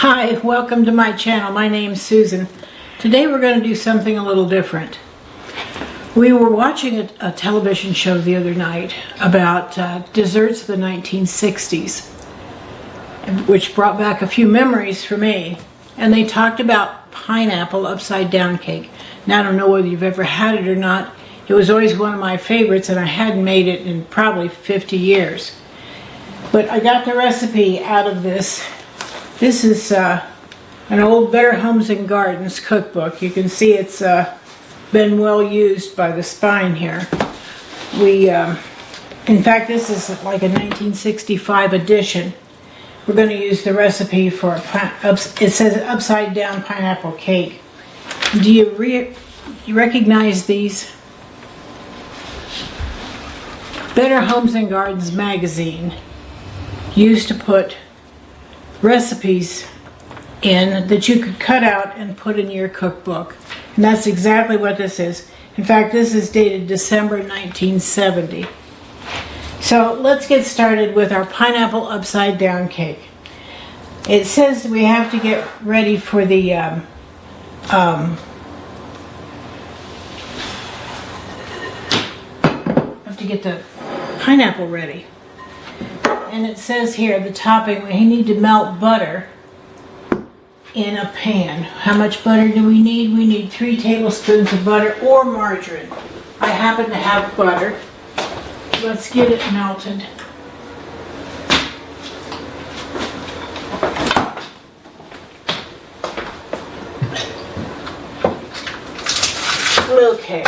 Hi, welcome to my channel. My name's Susan. Today we're going to do something a little different. We were watching a television show the other night about desserts of the 1960s, which brought back a few memories for me. And they talked about pineapple upside down cake. Now I don't know whether you've ever had it or not. It was always one of my favorites and I hadn't made it in probably 50 years. But I got the recipe out of this. This is an old Better Homes and Gardens cookbook. You can see it's been well used by the spine here. In fact, this is like a 1965 edition. We're going to use the recipe for it says upside down pineapple cake. Do you recognize these? Better Homes and Gardens magazine used to put recipes in that you could cut out and put in your cookbook. And that's exactly what this is. In fact, this is dated December 1970. So let's get started with our pineapple upside down cake. It says we have to get ready for the have to get the pineapple ready. And it says here, the topping, we need to melt butter in a pan. How much butter do we need? We need 3 tablespoons of butter or margarine. I happen to have butter. Let's get it melted. Okay.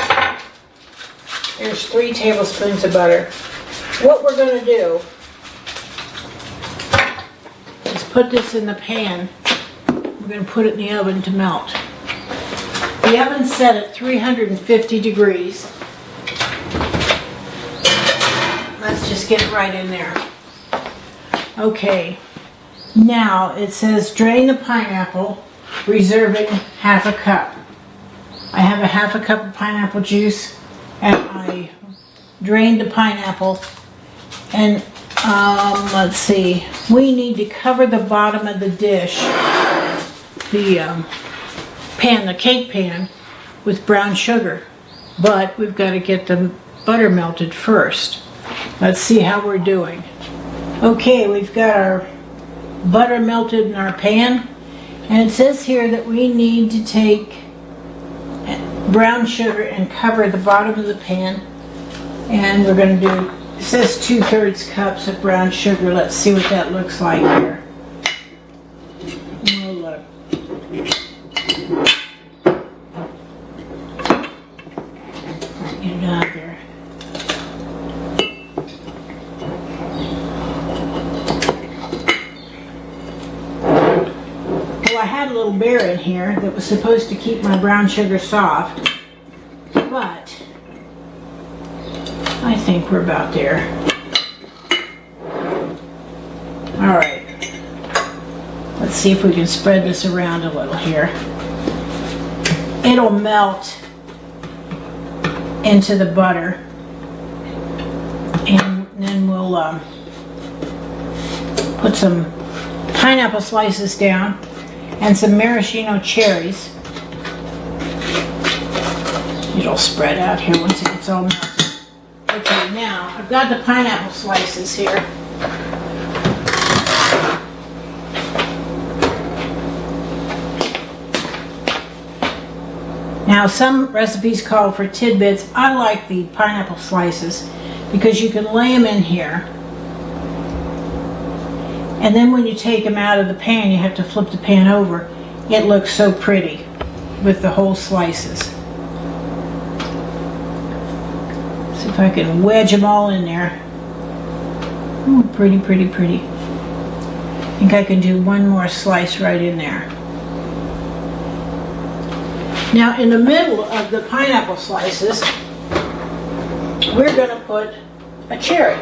There's 3 tablespoons of butter. What we're going to do is put this in the pan. We're going to put it in the oven to melt. The oven's set at 350 degrees. Let's just get it right in there. Okay, now it says drain the pineapple, reserving half a cup. I have a half a cup of pineapple juice and I drained the pineapple. And let's see, we need to cover the bottom of the dish, the cake pan, with brown sugar. But we've got to get the butter melted first. Let's see how we're doing. Okay, we've got our butter melted in our pan. And it says here that we need to take brown sugar and cover the bottom of the pan. And we're going to do, it says 2/3 cups of brown sugar. Let's see what that looks like here. We'll look. Get it out there. Well, I had a little bear in here that was supposed to keep my brown sugar soft, but I think we're about there. All right. Let's see if we can spread this around a little here. It'll melt into the butter, and then we'll put some pineapple slices down and some maraschino cherries. It'll spread out here once it gets all melted. Okay, now I've got the pineapple slices here. Now some recipes call for tidbits. I like the pineapple slices because you can lay them in here. And then when you take them out of the pan, you have to flip the pan over. It looks so pretty with the whole slices. See if I can wedge them all in there. Ooh, pretty, pretty, pretty. I think I can do one more slice right in there. Now in the middle of the pineapple slices, we're going to put a cherry.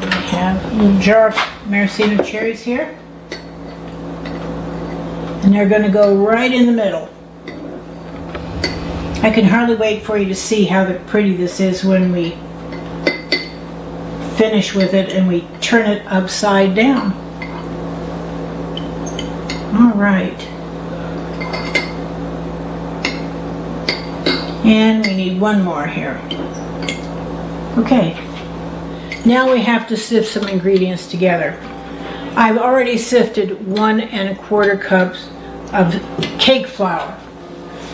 I have a little jar of maraschino cherries here. And they're going to go right in the middle. I can hardly wait for you to see how pretty this is when we finish with it and we turn it upside down. All right. And we need one more here. Okay. Now we have to sift some ingredients together. I've already sifted 1 1/4 cups of cake flour.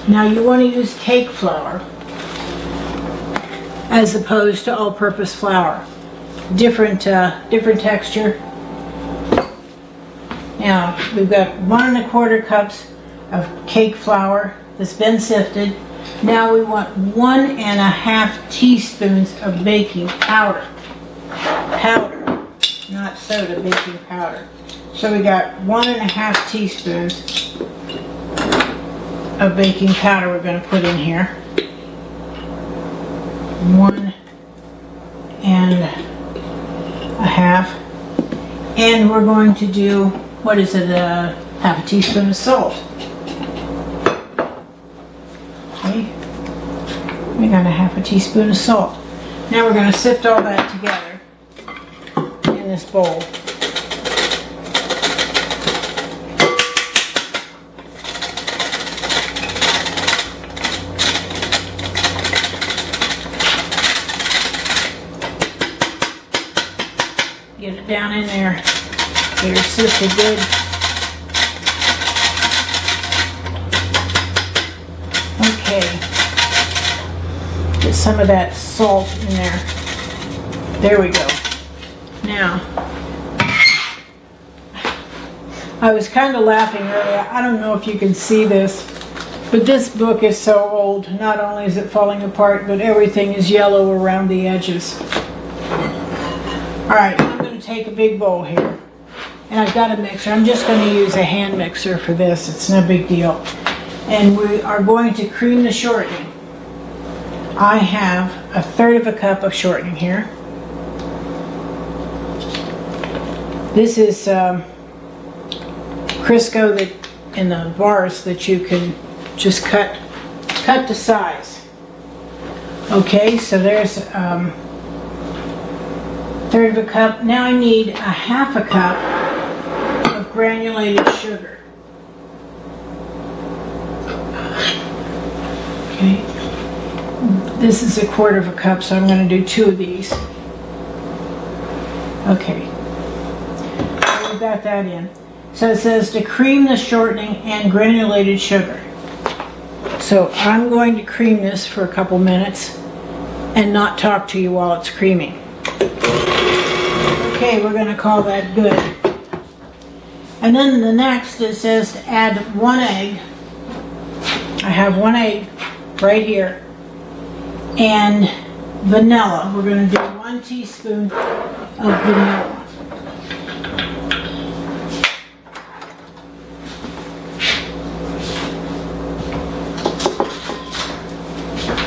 Now you want to use cake flour as opposed to all-purpose flour. Different texture. Now we've got 1 1/4 cups of cake flour that's been sifted. Now we want 1 1/2 teaspoons of baking powder. Powder, not soda, baking powder. So we got 1 1/2 teaspoons of baking powder we're going to put in here. 1 1/2. And we're going to do, what is it, 1/2 teaspoon of salt. Okay, we got 1/2 teaspoon of salt. Now we're going to sift all that together in this bowl. Get it down in there. Get her sifted good. Okay. Get some of that salt in there. There we go. Now, I was kind of laughing earlier. I don't know if you can see this, but this book is so old. Not only is it falling apart, but everything is yellow around the edges. All right. Take a big bowl here, and I've got a mixer. I'm just going to use a hand mixer for this. It's no big deal. And we are going to cream the shortening. I have 1/3 cup of shortening here. This is Crisco that in the bars that you can just cut to size. Okay, so there's 1/3 cup. Now I need 1/2 cup of granulated sugar. Okay, this is 1/4 cup, so I'm going to do 2 of these. Okay, so we've got that in. So it says to cream the shortening and granulated sugar. So I'm going to cream this for a couple minutes and not talk to you while it's creaming. Okay, we're going to call that good. And then the next, it says to add 1 egg. I have 1 egg right here. And vanilla. We're going to do 1 teaspoon of vanilla.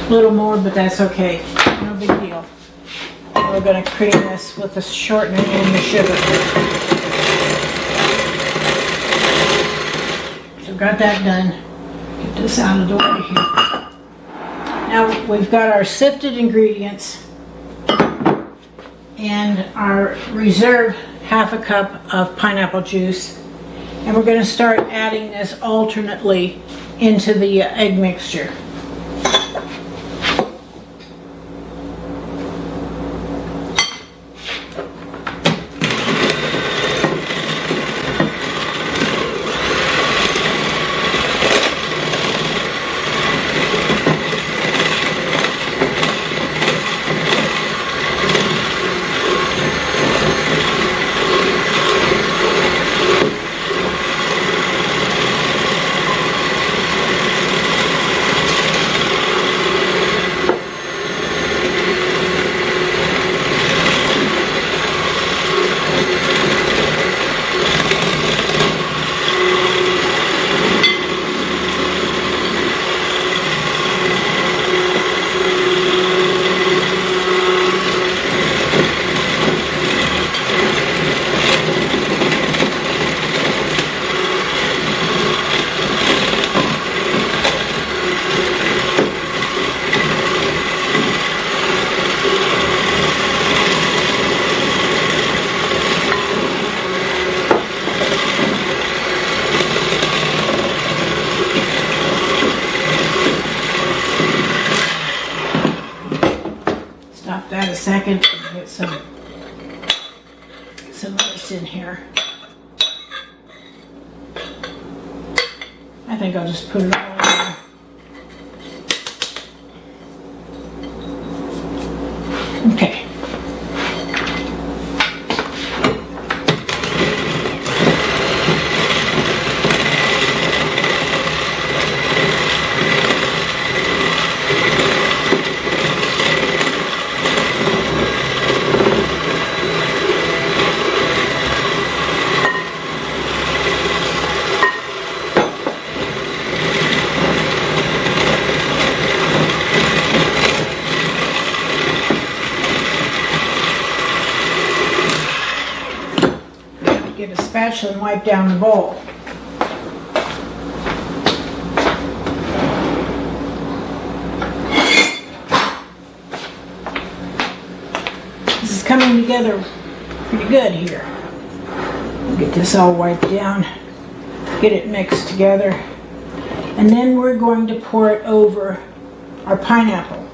A little more, but that's okay. No big deal. We're going to cream this with the shortening and the sugar. So got that done. Get this out of the way here. Now we've got our sifted ingredients and our reserve 1/2 cup of pineapple juice. And we're going to start adding this alternately into the egg mixture. second to get some ice in here. I think I'll just put it all in there. Okay. Get a spatula and wipe down the bowl. This is coming together pretty good here. Get this all wiped down, get it mixed together, and then we're going to pour it over our pineapple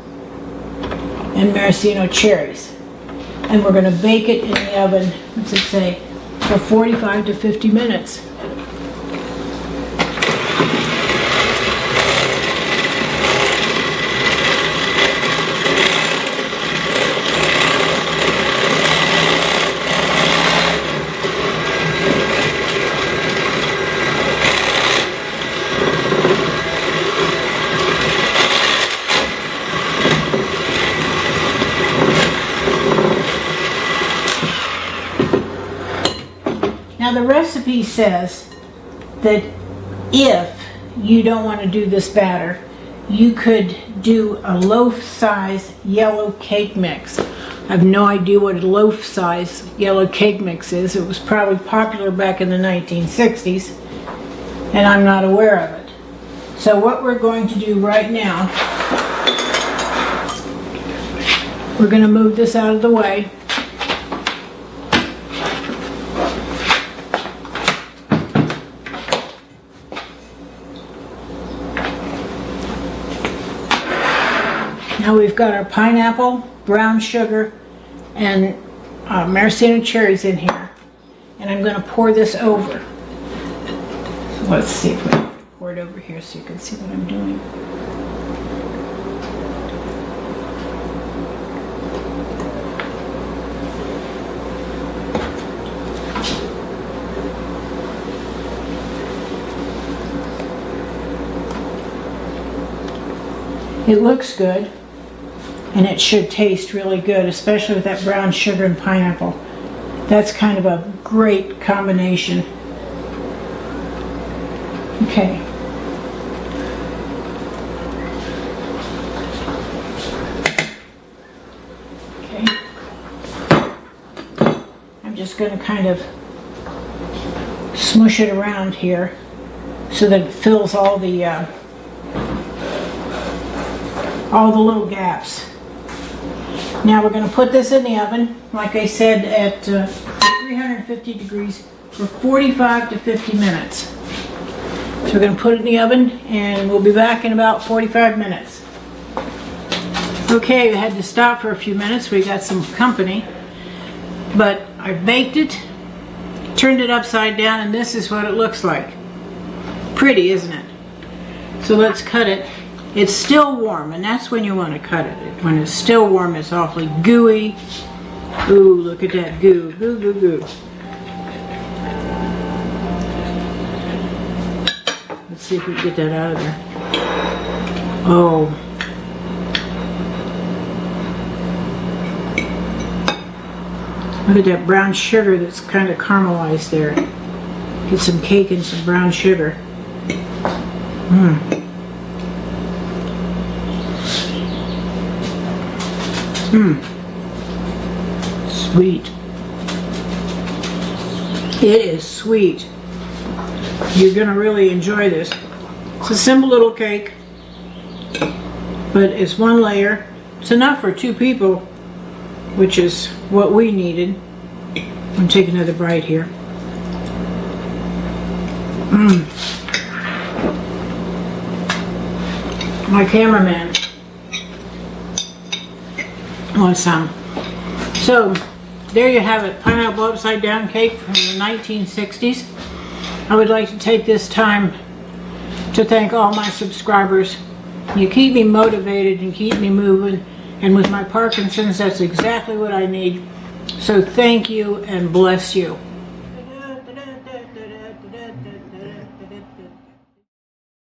and maraschino cherries. And we're going to bake it in the oven, what's it say, for 45 to 50 minutes. Now the recipe says that if you don't want to do this batter, you could do a loaf-size yellow cake mix. I have no idea what a loaf-size yellow cake mix is. It was probably popular back in the 1960s, and I'm not aware of it. So what we're going to do right now, we're going to move this out of the way. Now we've got our pineapple, brown sugar, and maraschino cherries in here. And I'm going to pour this over. So let's see if we can pour it over here so you can see what I'm doing. It looks good. And it should taste really good, especially with that brown sugar and pineapple. That's kind of a great combination. Okay. Okay. I'm just going to kind of smush it around here so that it fills all the little gaps. Now we're going to put this in the oven, like I said, at 350 degrees for 45 to 50 minutes. So we're going to put it in the oven and we'll be back in about 45 minutes. Okay, we had to stop for a few minutes. We got some company. But I baked it, turned it upside down, and this is what it looks like. Pretty, isn't it? So let's cut it. It's still warm, and that's when you want to cut it. When it's still warm, it's awfully gooey. Ooh, look at that goo. Goo, goo, goo. Let's see if we can get that out of there. Oh. Look at that brown sugar that's kind of caramelized there. Get some cake and some brown sugar. Mmm. Sweet. It is sweet. You're going to really enjoy this. It's a simple little cake, but it's one layer. It's enough for 2 people, which is what we needed. I'm going to take another bite here. My cameraman wants some. So there you have it, pineapple upside down cake from the 1960s. I would like to take this time to thank all my subscribers. You keep me motivated and keep me moving, and with my Parkinson's, that's exactly what I need. So thank you and bless you.